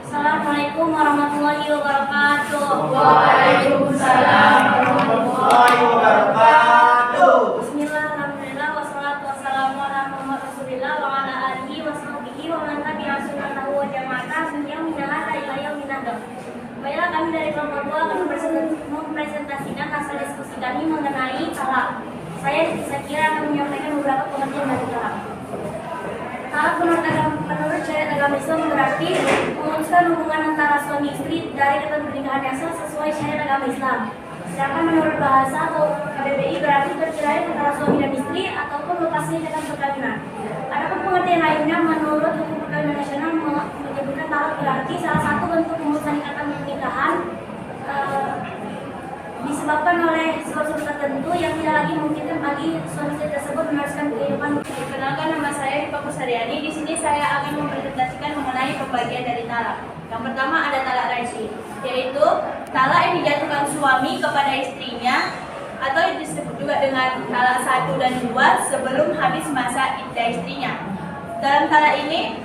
Assalamualaikum warahmatullahi wabarakatuh. Waalaikumsalam warahmatullahi wabarakatuh. Bismillah, alhamdulillah, wassalatu wassalamu ala Muhammad Rasulillah wa ala alihi wa sahbihi wa man tabi'a sunnatahu wa jama'atah min hada ila yaumin nadam. Baiklah, kami dari kelompok 2 akan mempresentasikan hasil diskusi kami mengenai talak. Saya kira akan menyampaikan beberapa pengertian dari talak. Talak menurut syariat agama Islam berarti memutuskan hubungan antara suami istri dari ketentuan pernikahan yang sah sesuai syariat agama Islam. Sedangkan menurut bahasa atau KBBI berarti perceraian antara suami dan istri ataupun lepasnya ikatan perkawinan. Adapun pengertian lainnya menurut hukum perkawinan nasional menyebutkan talak berarti salah satu bentuk pemutusan ikatan pernikahan disebabkan oleh sebab-sebab tertentu yang tidak lagi memungkinkan bagi suami istri tersebut meneruskan kehidupan. Perkenalkan, nama saya Dipa Kusariani. Di sini saya akan mempresentasikan mengenai pembagian dari talak. Yang pertama ada talak raj'i, yaitu talak yang dijatuhkan suami kepada istrinya atau disebut juga dengan talak 1 dan 2 sebelum habis masa iddah istrinya. Dalam talak ini,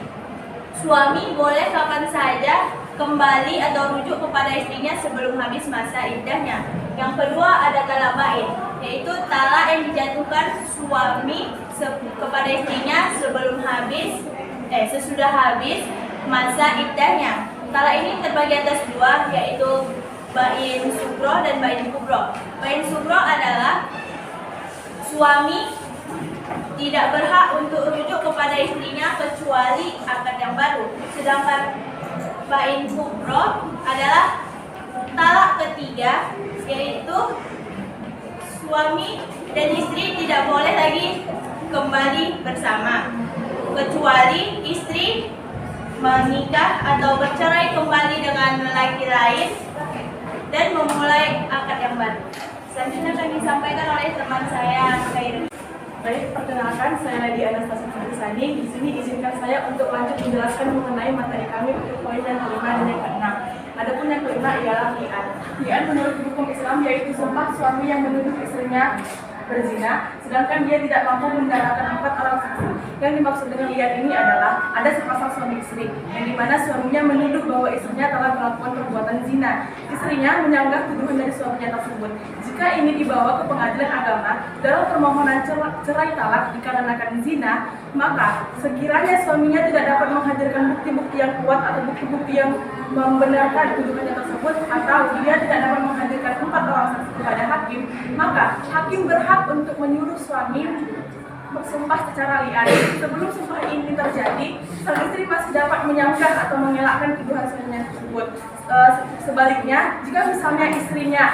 suami boleh kapan saja kembali atau rujuk kepada istrinya sebelum habis masa iddahnya. Yang kedua ada talak bain, yaitu talak yang dijatuhkan suami kepada istrinya sesudah habis masa iddahnya. Talak ini terbagi atas 2, yaitu bain sugro dan bain kubro. Bain sugro adalah suami tidak berhak untuk rujuk kepada istrinya kecuali akad yang baru. Sedangkan bain kubro adalah talak ketiga, yaitu suami dan istri tidak boleh lagi kembali bersama kecuali istri menikah atau bercerai kembali dengan lelaki lain dan memulai akad yang baru. Selanjutnya akan disampaikan oleh teman saya, Khairi. Baik, perkenalkan, saya Nadia Anastasia Sani. Di sini izinkan saya untuk lanjut menjelaskan mengenai materi kami untuk poin yang kelima dan yang keenam. Adapun yang kelima ialah li'an. Li'an menurut hukum Islam yaitu sumpah suami yang menuduh istrinya berzina, sedangkan dia tidak mampu mendatangkan 4 orang saksi. Yang dimaksud dengan li'an ini adalah ada sepasang suami istri, yang dimana suaminya menuduh bahwa istrinya telah melakukan perbuatan zina. Istrinya menyanggah tuduhan dari suaminya tersebut. Jika ini dibawa ke pengadilan agama dalam permohonan cerai talak dikarenakan zina, maka sekiranya suaminya tidak dapat menghadirkan bukti-bukti yang kuat atau bukti-bukti yang membenarkan tuduhannya tersebut, atau dia tidak dapat menghadirkan 4 orang saksi kepada hakim, maka hakim berhak untuk menyuruh suami bersumpah secara li'an. Sebelum sumpah ini terjadi, sang istri masih dapat menyanggah atau mengelakkan tuduhan suaminya tersebut. Sebaliknya, jika misalnya istrinya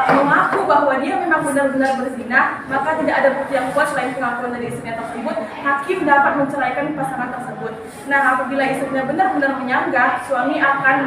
mengaku bahwa dia memang benar-benar berzina, maka tidak ada bukti yang kuat selain pengakuan dari istrinya tersebut, hakim dapat menceraikan pasangan tersebut. Nah, apabila istrinya benar-benar menyanggah, suami akan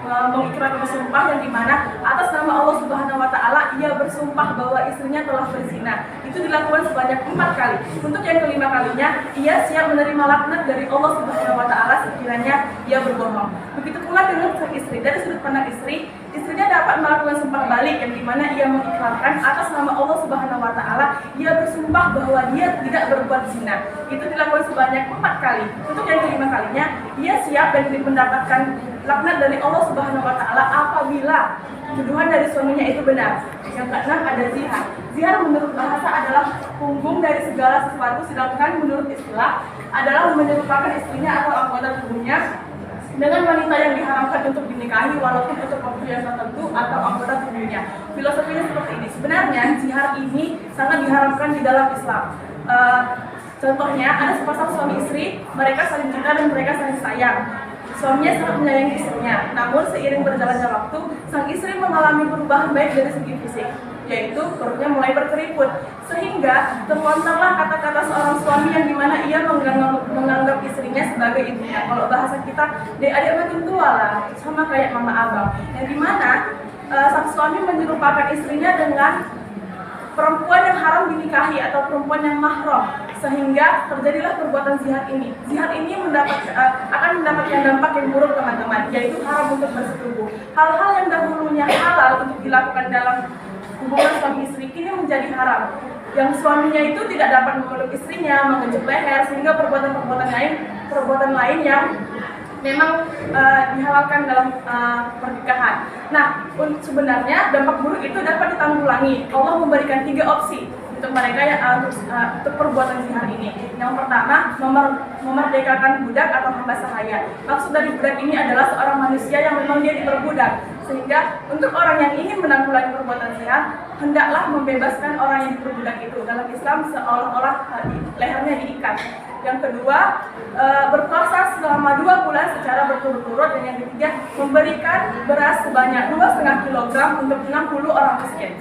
mengikrarkan sumpah yang dimana atas nama Allah Subhanahu wa Ta'ala ia bersumpah bahwa istrinya telah berzina. Itu dilakukan sebanyak 4 kali. Untuk yang kelima kalinya, ia siap menerima laknat dari Allah Subhanahu wa Ta'ala sekiranya ia berbohong. Begitu pula dengan sang istri. Dari sudut pandang istri, istrinya dapat melakukan sumpah balik yang dimana ia mengikrarkan atas nama Allah Subhanahu wa Ta'ala ia bersumpah bahwa dia tidak berbuat zina. Itu dilakukan sebanyak 4 kali. Untuk yang kelima kalinya, ia siap dan mendapatkan laknat dari Allah Subhanahu wa Ta'ala apabila tuduhan dari suaminya itu benar. Yang keenam ada zihar. Zihar menurut bahasa adalah punggung dari segala sesuatu, sedangkan menurut istilah adalah menyerupakan istrinya atau anggota tubuhnya dengan wanita yang diharamkan untuk dinikahi walaupun untuk waktu yang tertentu atau anggota tubuhnya. Filosofinya seperti ini. Sebenarnya zihar ini sangat diharamkan di dalam Islam. Contohnya ada sepasang suami istri, mereka saling cinta dan mereka saling sayang. Suaminya sangat menyayangi istrinya, namun seiring berjalannya waktu, sang istri mengalami perubahan baik dari segi fisik, yaitu perutnya mulai berkeriput, sehingga terlontarlah kata-kata seorang suami yang dimana ia menganggap istrinya sebagai ibunya. Kalau bahasa kita, adik makin tua lah, sama kayak mama abang. Yang dimana sang suami menyerupakan istrinya dengan perempuan yang haram dinikahi atau perempuan yang mahram, sehingga terjadilah perbuatan zihar ini. Zihar ini akan mendapatkan dampak yang buruk teman-teman, yaitu haram untuk bersetubuh. Hal-hal yang dahulunya halal untuk dilakukan dalam hubungan suami istri kini menjadi haram. Yang suaminya itu tidak dapat memeluk istrinya, mengejuk leher, sehingga perbuatan lain yang memang dihalalkan dalam pernikahan. Nah, sebenarnya dampak buruk itu dapat ditanggulangi. Allah memberikan 3 opsi untuk mereka yang untuk perbuatan zihar ini. Yang pertama, memerdekakan budak atau hamba sahaya. Maksud dari budak ini adalah seorang manusia yang memang dia diperbudak. Sehingga untuk orang yang ingin menanggulangi perbuatan zihar, hendaklah membebaskan orang yang diperbudak itu. Dalam Islam seolah-olah lehernya diikat. Yang kedua, berpuasa selama 2 bulan secara berturut-turut. Dan yang ketiga, memberikan beras sebanyak 2,5 kg untuk 60 orang miskin.